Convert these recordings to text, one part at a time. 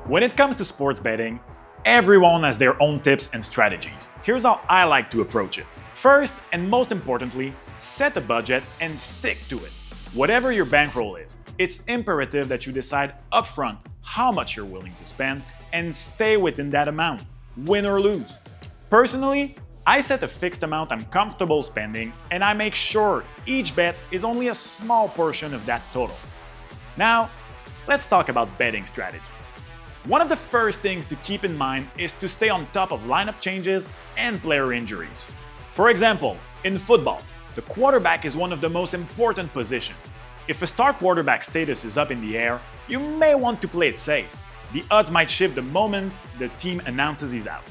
When it comes to sports betting, everyone has their own tips and strategies. Here's how I like to approach it. First, and most importantly, set a budget and stick to it. Whatever your bankroll is, it's imperative that you decide upfront how much you're willing to spend and stay within that amount, win or lose. Personally, I set a fixed amount I'm comfortable spending, and I make sure each bet is only a small portion of that total. Now, let's talk about betting strategies. One of the first things to keep in mind is to stay on top of lineup changes and player injuries. For example, in football, the quarterback is one of the most important positions. If a star quarterback status is up in the air, you may want to play it safe. The odds might shift the moment the team announces he's out.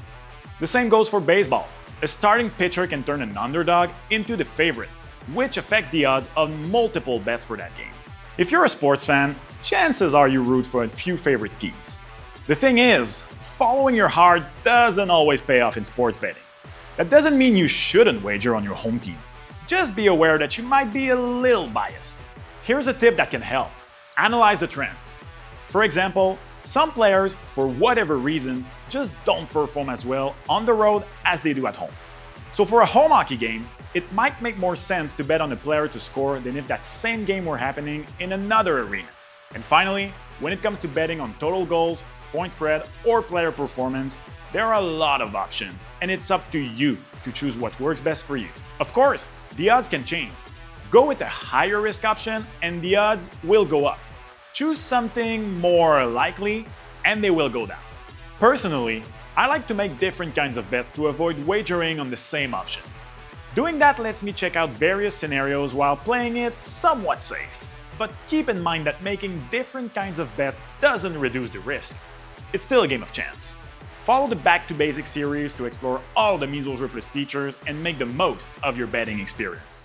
The same goes for baseball. A starting pitcher can turn an underdog into the favorite, which affect the odds on multiple bets for that game. If you're a sports fan, chances are you root for a few favorite teams. The thing is, following your heart doesn't always pay off in sports betting. That doesn't mean you shouldn't wager on your home team. Just be aware that you might be a little biased. Here's a tip that can help. Analyze the trends. For example, some players, for whatever reason, just don't perform as well on the road as they do at home. So for a home hockey game, it might make more sense to bet on a player to score than if that same game were happening in another arena. And finally, when it comes to betting on total goals, point spread, or player performance, there are a lot of options, and it's up to you to choose what works best for you. Of course, the odds can change. Go with a higher risk option, and the odds will go up. Choose something more likely, and they will go down. Personally, I like to make different kinds of bets to avoid wagering on the same options. Doing that lets me check out various scenarios while playing it somewhat safe. But keep in mind that making different kinds of bets doesn't reduce the risk. It's still a game of chance. Follow the Back to Basics series to explore all the Mise-o-jeu Plus features and make the most of your betting experience.